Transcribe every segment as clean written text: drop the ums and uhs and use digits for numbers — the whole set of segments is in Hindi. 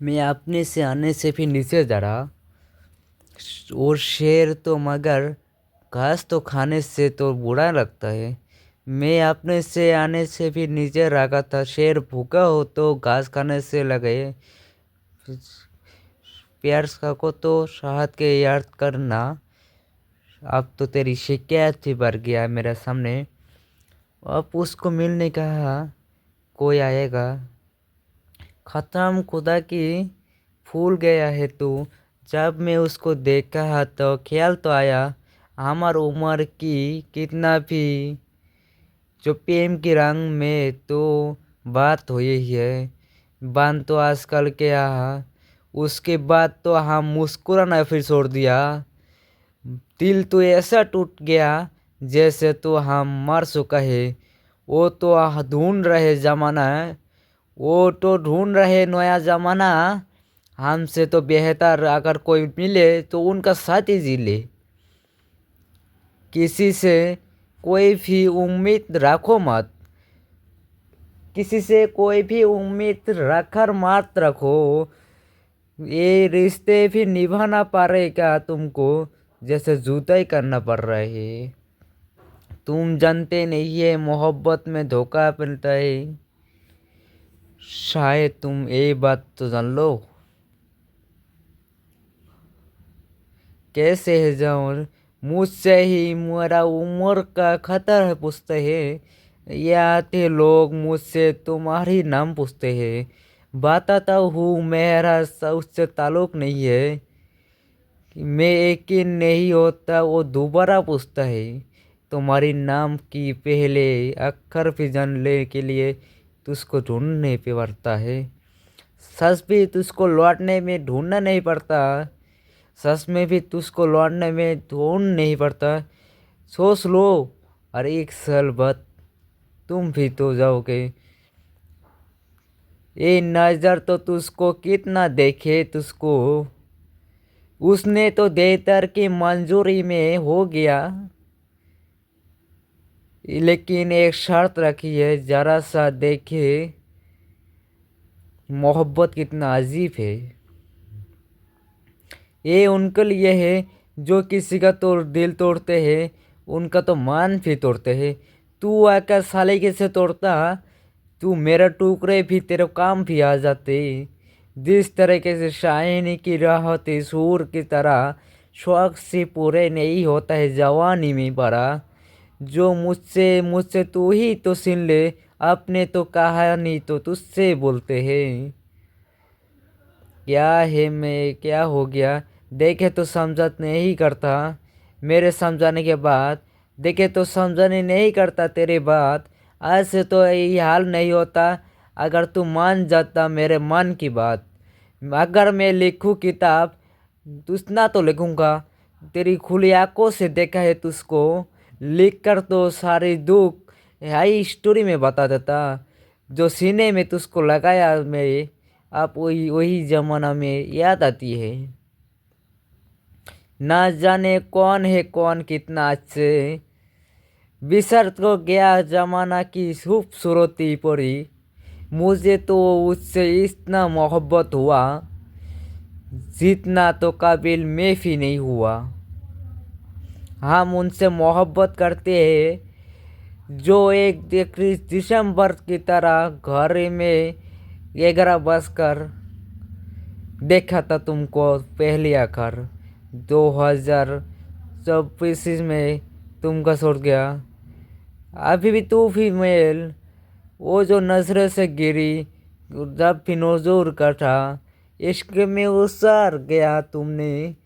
मैं अपने से आने से भी नीचे जा रहा। और शेर तो मगर घास तो खाने से तो बुरा लगता है। मैं अपने से आने से भी नीचे रखा था। शेर भूखा हो तो घास खाने से लगे। प्यार को तो शहद के याद करना। अब तो तेरी शिकायत ही बढ़ गया मेरे सामने। अब उसको मिलने कहा कोई आएगा। खत्म खुदा की फूल गया है तू। जब मैं उसको देखा तो ख्याल तो आया हमार उम्र की कितना भी जो प्रेम के रंग में तो बात हुई ही है। बात तो आजकल क्या है। उसके बाद तो हम मुस्कुराना फिर छोड़ दिया। दिल तो ऐसा टूट गया जैसे तो हम मर चुका है। वो तो ढूंढ रहे जमाना। वो तो ढूंढ रहे नया जमाना। हमसे तो बेहतर अगर कोई मिले तो उनका साथ ही जी ले। किसी से कोई भी उम्मीद रखो मत। किसी से कोई भी उम्मीद रखकर मत रखो। ये रिश्ते भी निभाना पड़ेगा तुमको। जैसे जुदाई करना पड़ रहा है। तुम जानते नहीं है मोहब्बत में धोखा मिलता है। शायद तुम ये बात तो जान लो। कैसे है जाऊँ मुझसे ही मेरा उम्र का खतर पूछते हैं। या आते लोग मुझसे तुम्हारी नाम पूछते हैं। बताता हूँ मेरा उससे ताल्लुक नहीं है। मैं यकीन नहीं होता वो दोबारा पूछता है। तुम्हारी नाम की पहले अक्षर भी जानने के लिए तुझको ढूंढने पे पड़ता है। सच भी तुझको लौटने में ढूंढना नहीं पड़ता। सच में भी तुझको लौटने में ढूंढ नहीं पड़ता। सोच लो। और एक साल बाद तुम भी तो जाओगे। ये नजर तो तुझको कितना देखे तुझको। उसने तो देतर की मंजूरी में हो गया। लेकिन एक शर्त रखी है जरा सा देखे मोहब्बत कितना अजीब है। ये उनके लिए है जो किसी का तो दिल तोड़ते हैं। उनका तो मान भी तोड़ते हैं। तू आकर साले कैसे तोड़ता। तू मेरा टुकड़े भी तेरे काम भी आ जाते। जिस तरीके से शायनी की राहत सूर की तरह शौक से पूरे नहीं होता है जवानी में बड़ा। जो मुझसे मुझसे तू ही तो सुन ले। अपने तो कहानी तो तुझसे बोलते हैं। क्या है मैं क्या हो गया। देखे तो समझत नहीं करता। मेरे समझाने के बाद देखे तो समझाने नहीं करता तेरी बात। आज से तो यही हाल नहीं होता। अगर तू मान जाता मेरे मन की बात। अगर मैं लिखूं किताब उतना तो लिखूंगा। तेरी खुली आंखों से देखा है तुझको। लिख कर तो सारी दुख हाई स्टोरी में बता देता। जो सीने में तुझको लगाया मैं आप वही वही जमाना में याद आती है। ना जाने कौन है कौन कितना अच्छे। बिसर तो गया जमाना की खूबसूरती पड़ी। मुझे तो उससे इतना मोहब्बत हुआ जितना तो काबिल मैं भी नहीं हुआ। हम उनसे मोहब्बत करते हैं जो एक दिसंबर की तरह घर में 11 बज कर देखा था तुमको पहली आकर 2024 में तुमका छोड़ गया। अभी भी तू फीमेल वो जो नजरे से गिरी जब भी नजूर का था। इश्क में उतर गया तुमने।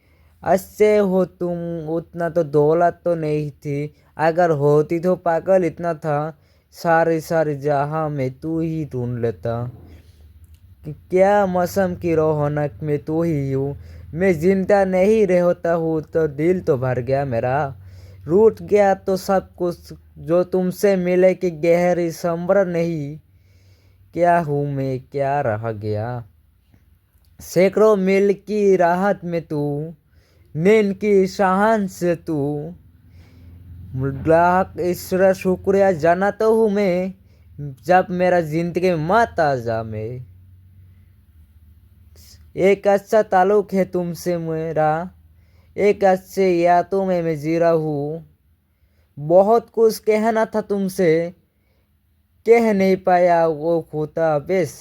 अच्छे हो तुम उतना तो दौलत तो नहीं थी। अगर होती तो पागल इतना था सारी सारी जहां में तू ही ढूंढ लेता। कि क्या मौसम की रौनक में तू ही हूँ। मैं जिंदा नहीं रहता हूँ तो दिल तो भर गया मेरा। रूठ गया तो सब कुछ जो तुमसे मिले कि गहरी संबर नहीं। क्या हूँ मैं क्या रह गया। सैकड़ों मील की राहत में तू नींद की शाहान से तू लाख ईश्वर शुक्रिया जानता हूँ मैं जब मेरा जिंदगी में मत आ जा मैं। एक अच्छा ताल्लुक है तुमसे मेरा, एक अच्छे यादों में मैं जी रहा हूँ। बहुत कुछ कहना था तुमसे, कह नहीं पाया वो खोता बेस,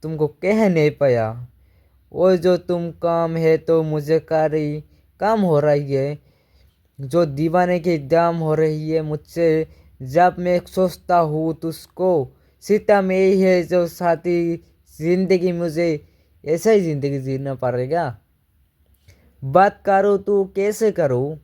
तुमको कह नहीं पाया। वो जो तुम काम है तो मुझे कारी काम हो रही है, जो दीवाने की जाम हो रही है मुझसे। जब मैं सोचता हूँ तुझको, सीता में ही है जो साथी जिंदगी, मुझे ऐसा ही जिंदगी जीना पड़ेगा। बात करूँ तू कैसे करूँ,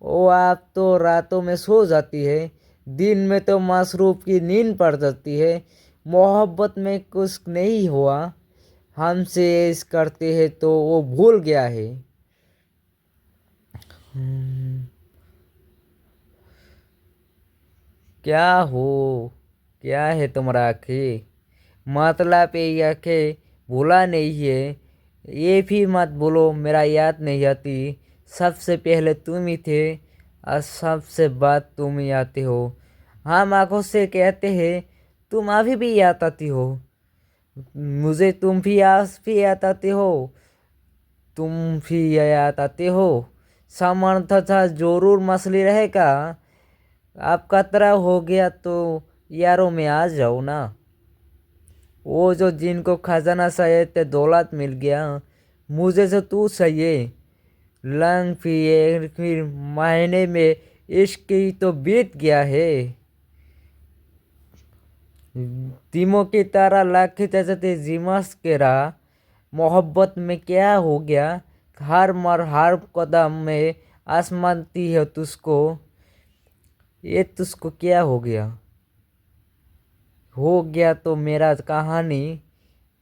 वो आप तो रातों में सो जाती है, दिन में तो मसरूफ की नींद पड़ जाती है। मोहब्बत में कुछ नहीं हुआ, हमसे ऐश करते हैं तो वो भूल गया है। हम्म, क्या हो, क्या है तुम्हारा आखिर, मतलब ये आखिर भूला नहीं है। ये भी मत बोलो मेरा याद नहीं आती, सबसे पहले तुम ही थे और सबसे बाद तुम ही आते हो। हम आंखों से कहते हैं तुम अभी भी याद आती हो, मुझे तुम भी आज भी याद आते हो, तुम भी याद आते हो। सामर्थ था जरूर मसली रहेगा, आप खतरा हो गया तो यारों में आ जाओ ना। वो जो जिनको खजाना शायद दौलत मिल गया, मुझे जो तू चाहिए। लंग फिर महीने में इश्क की तो बीत गया है। दिमो की तरह लाख जैसे जिमस के रहा, मोहब्बत में क्या हो गया। हर मर हर कदम में आसमानती है तुझको, ये तुझको क्या हो गया तो मेरा कहानी,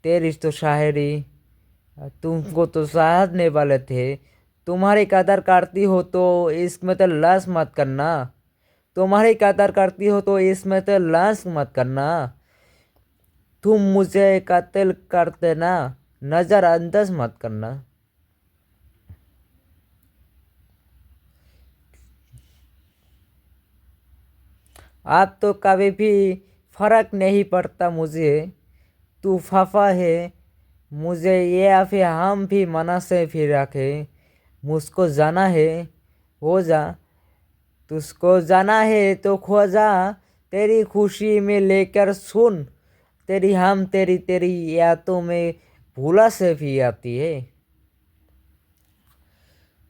तेरी तो शायरी, तुमको तो सहारने वाले थे। तुम्हारी कदर करती हो तो इसमें तो लाश मत करना, तुम्हारी कदर करती हो तो इसमें तो लाश मत करना। तुम मुझे कत्ल कर देना, नजरअंदाज मत करना। आप तो कभी भी फर्क नहीं पड़ता मुझे, तू फाफा है मुझे ये, या फिर हम भी मना से फिर रखे। मुझको जाना है, हो जा, तुझको जाना है तो खो जा। तेरी खुशी में लेकर सुन, तेरी हम तेरी तेरी यादों में भूला से भी आती है।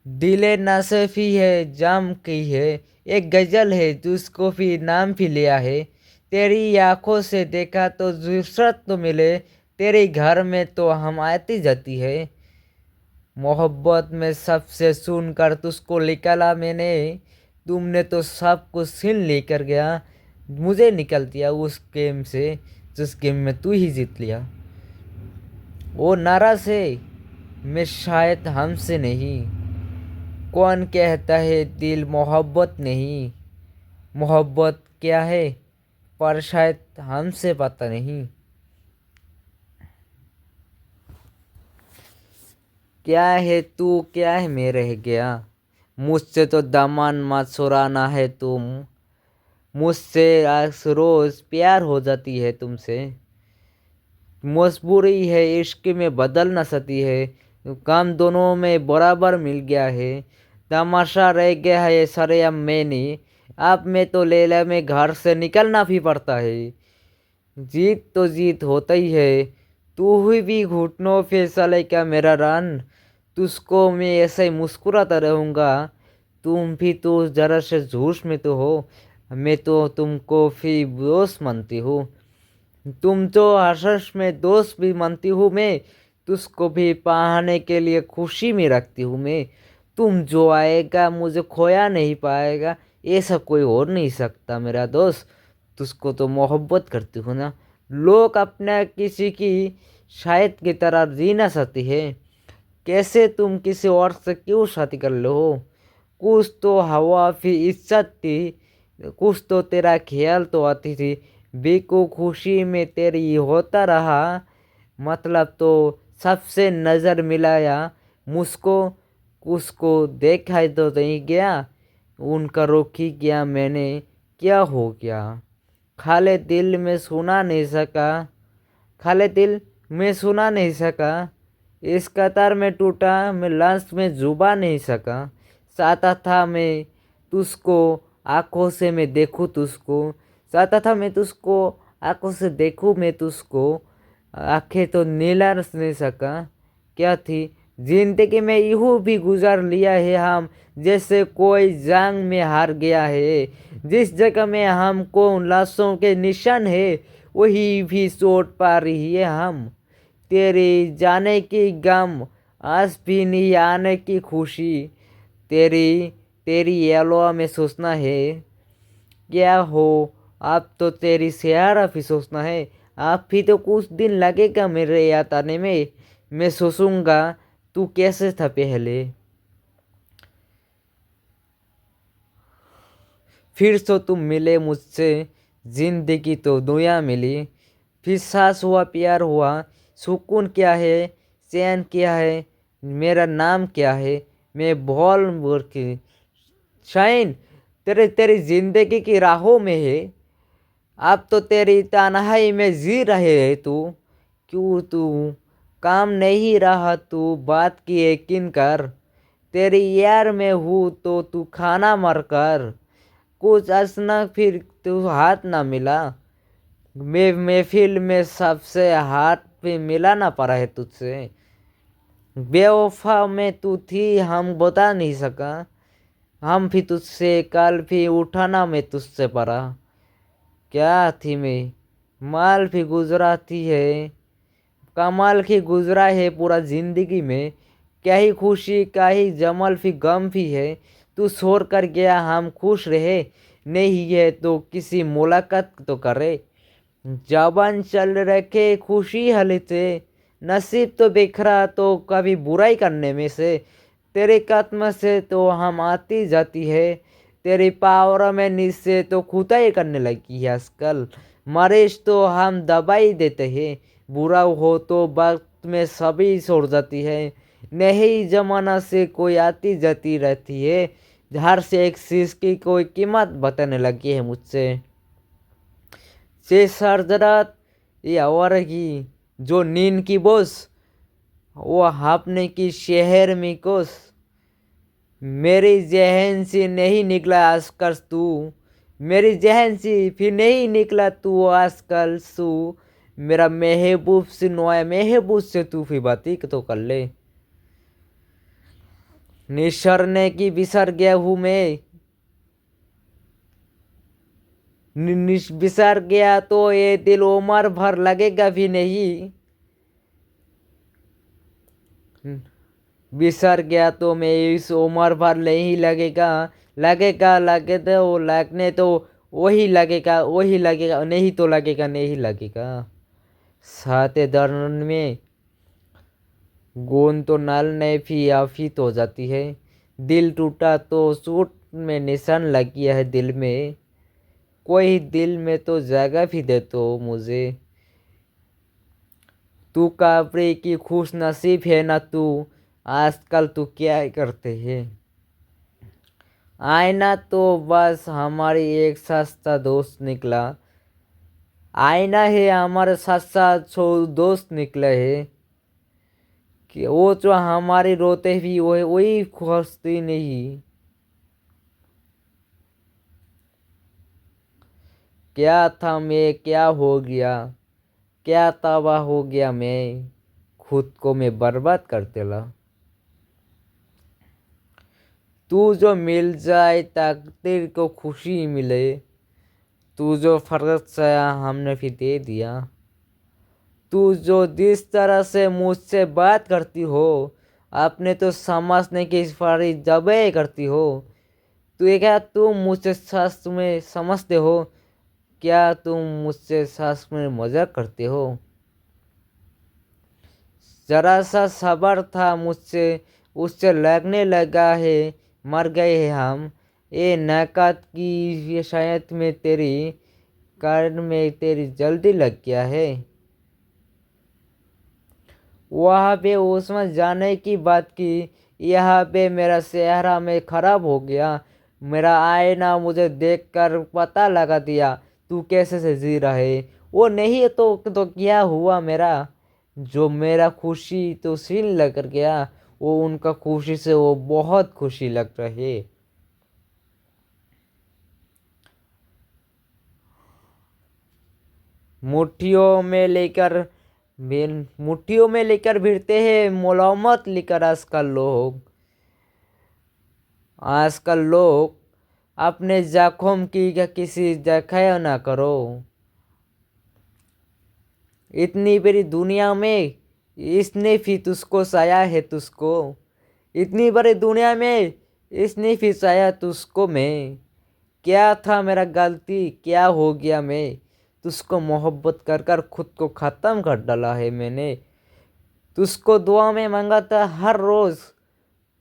दिले नासफी है जाम की है, एक गजल है जिसको भी नाम भी लिया है। तेरी आंखों से देखा तो जुसरत तो मिले, तेरे घर में तो हम आती जाती है। मोहब्बत में सबसे सुनकर तुझको निकाला मैंने, तुमने तो सब कुछ छीन लेकर गया, मुझे निकल दिया उस गेम से जिस गेम में तू ही जीत लिया। वो नाराज है, मैं शायद हमसे नहीं। कौन कहता है दिल मोहब्बत नहीं, मोहब्बत क्या है पर शायद हमसे पता नहीं। क्या है तू, क्या है मैं रह गया, मुझसे तो दामन मत चुराना है तुम। मुझसे आज रोज प्यार हो जाती है तुमसे, मजबूरी है इश्क में बदल न सकती है। काम दोनों में बराबर मिल गया है, तमाशा रह गया है सरेआम में नहीं। अब मैं तो लैला में घर से निकलना भी पड़ता है। जीत तो जीत होता ही है, तू हुई भी घुटनों पे चलेगा मेरा रन। तुझको मैं ऐसे ही मुस्कुराता रहूँगा, तुम भी तो जरा से जोश में तो हो। मैं तो तुमको भी दोस्त मानती हूँ, तुम तो हर्ष में दोस्त भी मानती हूँ मैं। तुझको भी पाने के लिए खुशी में रखती हूँ मैं। तुम जो आएगा मुझे खोया नहीं पाएगा, ऐसा कोई हो नहीं सकता मेरा दोस्त। तुझको तो मोहब्बत करती हूँ ना, लोग अपना किसी की शायद की तरह जी ना सकती है। कैसे तुम किसी और से क्यों शादी कर लो हो। कुछ तो हवा भी इज्जत थी, कुछ तो तेरा ख्याल तो आती थी। बेको खुशी में तेरी होता रहा, मतलब तो सबसे नज़र मिलाया मुझको, उसको देखा तो नहीं गया, उनका रोक ही गया मैंने। क्या हो गया, खाले दिल में सुना नहीं सका, खाले दिल में सुना नहीं सका। इस कतार में टूटा, मैं लास्ट में जुबा नहीं सका। चाहता था मैं तुझको आंखों से मैं देखूं तुझको, चाहता था मैं तुझको आंखों से देखूं मैं तुझको, आंखें तो नीला नहीं सका। क्या थी जिंदगी में यूं भी गुजार लिया है हम, जैसे कोई जंग में हार गया है। जिस जगह में हमको लाशों के निशान है, वही भी चोट पा रही है हम। तेरी जाने की गम, आज भी नहीं आने की खुशी, तेरी तेरी येलो में सोचना है। क्या हो अब तो तेरी सहारा भी सोचना है। आप भी तो कुछ दिन लगेगा मेरे याद आने में। मैं सोचूंगा तू कैसे था पहले। फिर तो तुम मिले मुझसे, जिंदगी तो दुनिया मिली। फिर सांस हुआ, प्यार हुआ, सुकून क्या है, चैन क्या है, मेरा नाम क्या है। मैं बोल बोल के शाइन तेरे तेरी जिंदगी की राहों में है। अब तो तेरी तन्हाई में जी रहे है तू। क्यों तू काम नहीं रहा, तू बात की यकीन कर। तेरी यार में हूँ तो तू खाना मर कर। कुछ असना फिर तू हाथ ना मिला। मैं महफिल में सबसे हाथ पे मिला ना पड़ा है तुझसे। बेवफा में तू थी हम बता नहीं सका। हम भी तुझसे कल भी उठाना मैं तुझसे पड़ा। क्या थी मैं माल भी गुजराती है, कमाल की गुजरा है पूरा जिंदगी में। क्या ही खुशी क्या ही जमल भी गम भी है। तू छोड़ कर गया हम खुश रहे, नहीं है तो किसी मुलाकात तो करे। जबान चल रखे खुशी हल से, नसीब तो बिखरा तो कभी बुराई करने में से। तेरे कदम से तो हम आती जाती है, तेरी पावर में नीचे तो खुदाई करने लगी है आजकल। मरीज तो हम दवाई देते हैं, बुरा हो तो वक्त में सभी छोड़ जाती है। नहीं जमाना से कोई आती जाती रहती है, हर से एक चीज की कोई कीमत बताने लगी है मुझसे। से सरजरात ये और की जो नींद की बोस, वो आपने की शहर में कोस। मेरी जहन से नहीं निकला आजकल तू, मेरी जहन से फिर नहीं निकला तू आजकल तू। मेरा महबूब से नोया महबूब से तू फिर बात ही तो कर ले। निसरने की बिसर गया हूँ मैं, बिसर गया तो ये दिल उम्र भर लगेगा भी नहीं। बिसर गया तो मैं इस उम्र भर नहीं लगेगा। लगेगा लगे तो लगने तो वही लगेगा, वही लगेगा, नहीं तो लगेगा नहीं लगेगा। साथे दर्द में गोंद तो नाल ने भी आफित हो जाती है। दिल टूटा तो चोट में निशान लग गया है दिल में। कोई दिल में तो जगह भी दे तो मुझे। तू काबरे की खुश नसीब है ना तू, आजकल तू क्या करते है। आईना तो बस हमारी एक सस्ता दोस्त निकला। आईना है हमारे साथ साथ सो दोस्त निकले है। कि वो जो हमारे रोते भी वो वही खुशती नहीं। क्या था मैं क्या हो गया, क्या तबाह हो गया मैं, खुद को मैं बर्बाद करते ला। तू जो मिल जाए तकदीर को खुशी मिले, तू जो फर्ज चाहा हमने भी दे दिया। तू जो जिस तरह से मुझसे बात करती हो, आपने तो समझने की सारी जबे करती हो। तू ये क्या तुम मुझसे सच में समझते हो, क्या तुम मुझसे सच में मजाक करते हो। जरा सा सबर था मुझसे, उससे लगने लगा है मर गए हैं हम। ये नकात की ये शायद में तेरी कारण में तेरी जल्दी लग गया है। वहाँ पे उसमें जाने की बात की, यहाँ पे मेरा चेहरा में खराब हो गया। मेरा आईना मुझे देखकर पता लगा दिया तू कैसे से जी रहे। वो नहीं तो क्या हुआ मेरा, जो मेरा खुशी तो छीन लग कर गया, वो उनका खुशी से वो बहुत खुशी लग रही। मुट्ठियों में लेकर मुट्ठियों में लेकर भिड़ते हैं मुलामत लेकर आजकल लोग अपने जख्म की क्या किसी जख्या ना करो। इतनी बड़ी दुनिया में इसने भी तुझको साया है तुझको, इतनी बड़ी दुनिया में इसने भी साया तुझको। मैं क्या था मेरा गलती, क्या हो गया मैं तुझको मोहब्बत कर कर खुद को ख़त्म कर डाला है मैंने। तुझको दुआ में मांगा था हर रोज़,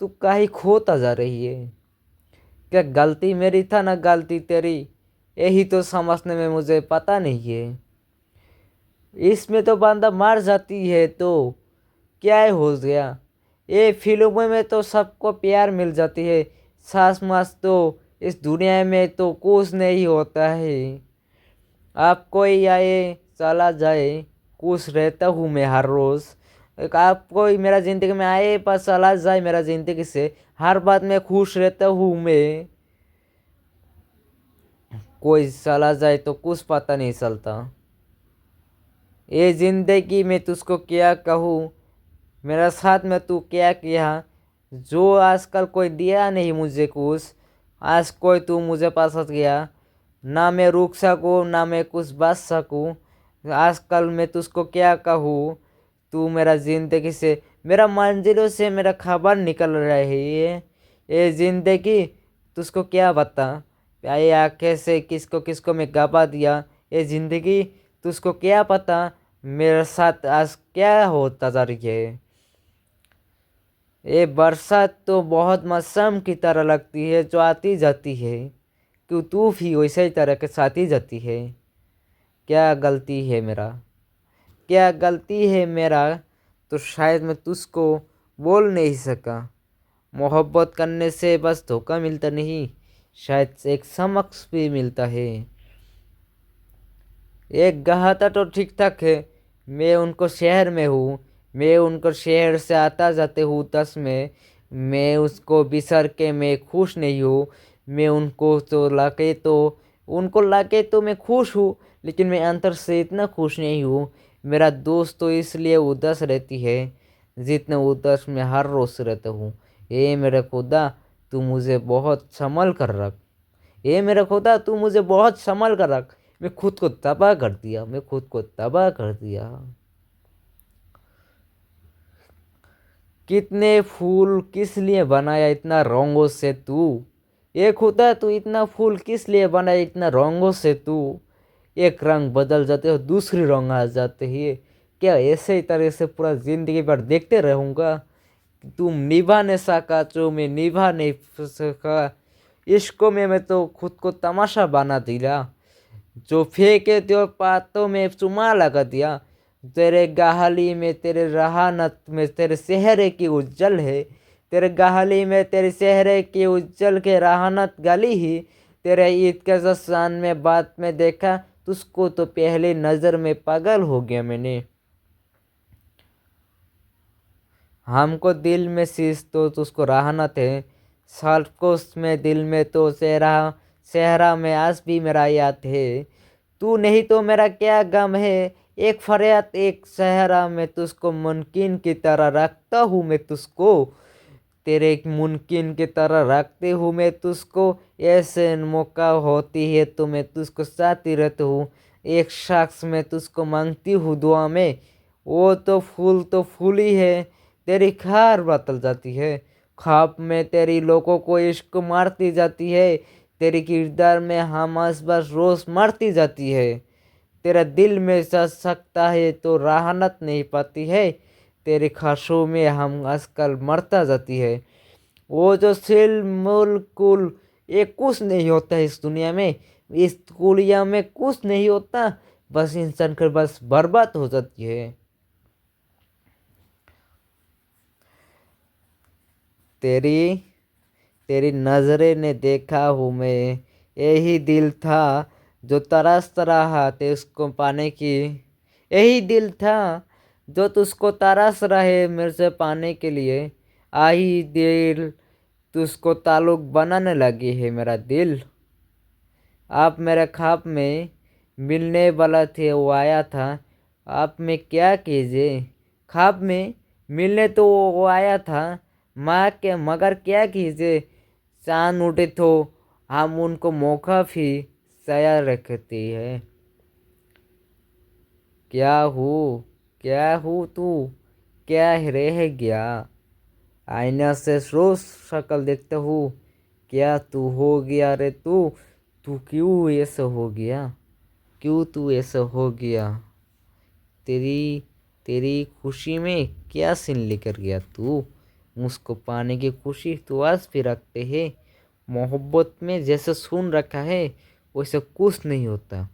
तू काहे खोता जा रही है। क्या गलती मेरी था ना गलती तेरी, यही तो समझने में मुझे पता नहीं है। इसमें तो बंदा मर जाती है तो क्या हो गया। ये फिल्मों में तो सबको प्यार मिल जाती है, सास मास तो इस दुनिया में तो कुछ नहीं होता है। आप कोई आए चला जाए, खुश रहता हूँ मैं हर रोज़। एक आप कोई मेरा ज़िंदगी में आए पर चला जाए मेरा ज़िंदगी से, हर बात में खुश रहता हूँ मैं। कोई चला जाए तो कुछ पता नहीं चलता। ये ज़िंदगी में तुझको क्या कहूँ, मेरा साथ में तू क्या किया, जो आजकल कोई दिया नहीं मुझे कुछ। आज कोई तू मुझे पसंद गया, ना मैं रुक सकूँ ना मैं कुछ बच सकूँ। आजकल मैं तुझको क्या कहूँ, तू मेरा ज़िंदगी से मेरा मंजिलों से मेरा खबर निकल रही है। ये ज़िंदगी तुझको क्या बता, ये आँखें से किसको किसको मैं गवा दिया। ये ज़िंदगी तुझको क्या पता मेरे साथ आज क्या होता जा रही है। ये बरसात तो बहुत मौसम की तरह लगती है जो आती जाती है, क्यों तू भी वैसे ही तरह के साथ ही जाती है। क्या गलती है मेरा, क्या गलती है मेरा, तो शायद मैं तुझको बोल नहीं सका। मोहब्बत करने से बस धोखा मिलता नहीं, शायद एक समक्ष भी मिलता है। एक गहाता तो ठीक ठाक है, मैं उनको शहर में हूँ, मैं उनको शहर से आता जाते हूँ तस में, मैं उसको बिसर के मैं खुश नहीं हूँ। मैं उनको लाके तो मैं खुश हूँ, लेकिन मैं अंदर से इतना खुश नहीं हूँ। मेरा दोस्त तो इसलिए उदास रहती है जितना उदास मैं हर रोज़ रहता हूँ। ये मेरे खुदा तू मुझे बहुत संभल कर रख, ये मेरा खुदा तू मुझे बहुत संभल कर रख। मैं खुद को तबाह कर दिया, मैं खुद को तबाह कर दिया। कितने फूल किस लिए बनाया इतना रंगों से तू, ये खुदा तू इतना फूल किस लिए बनाया इतना रंगों से तू। एक रंग बदल जाते हो दूसरी रंग आ जाते ही, क्या ऐसे ही तरह से पूरा जिंदगी भर देखते रहूँगा। तुम निभा नहीं सका जो मैं निभा नहीं सका। इश्कों में मैं तो खुद को तमाशा बना दिया, जो फेंके त्यो पातों में चुमा लगा दिया। तेरे गहाली में तेरे रहानत में तेरे चेहरे की उज्जल है, तेरे गहाली में तेरे चेहरे की उज्जल के रहानत गली ही। तेरे ईद के जसान में बात में देखा तुझको तो पहली नज़र में पागल हो गया मैंने। हमको दिल में शीश तो तुझको राहनत है, सालकोस में दिल में तो सहरा में आज भी मेरा याद है। तू नहीं तो मेरा क्या गम है, एक फरियाद एक सहरा में तुझको मुमकिन की तरह रखता हूँ मैं तुझको। तेरे मुमकिन की तरह रखते हूँ मैं तुझको, ऐसे मौका होती है तो मैं तुझको चाहती रहती हूँ। एक शख्स में तुझको मांगती हूँ दुआ में, वो तो फूल ही है, तेरी खार बदल जाती है। ख्वाब में तेरी लोगों को इश्क मारती जाती है, तेरी किरदार में हम बस रोज़ मरती जाती है। तेरा दिल में सच सकता है तो राहत नहीं पाती है, तेरे ख्वाहिशों में हम आजकल मरता जाती है। वो जो सिल मुल कुल, ये कुछ नहीं होता इस दुनिया में, इस दुनिया में कुछ नहीं होता, बस इंसान कर बस बर्बाद हो जाती है। तेरी तेरी नज़रें ने देखा हूँ मैं, यही दिल था जो तरस रहा थे उसको पाने की। यही दिल था जो तुझको तरस रहे मेरे से पाने के लिए। आई दिल तुझको ताल्लुक बनाने लगी है मेरा दिल। आप मेरे ख्वाब में मिलने वाला थे, वो आया था। आप में क्या कीजिए, ख्वाब में मिलने तो वो आया था, माँ के मगर क्या कीजिए। चांद उठे तो हम उनको मौका भी सया रखती है। क्या हो, क्या हो तू, क्या रह गया। आईना से रोज शक्ल देखता हूँ, क्या तू हो गया रे तू। तू क्यों ऐसा हो गया, क्यों तू ऐसा हो गया। तेरी तेरी खुशी में क्या सीन लेकर गया तू। मुझको पाने की खुशी तो आज भी रखते हैं। मोहब्बत में जैसे सुन रखा है वैसे कुछ नहीं होता।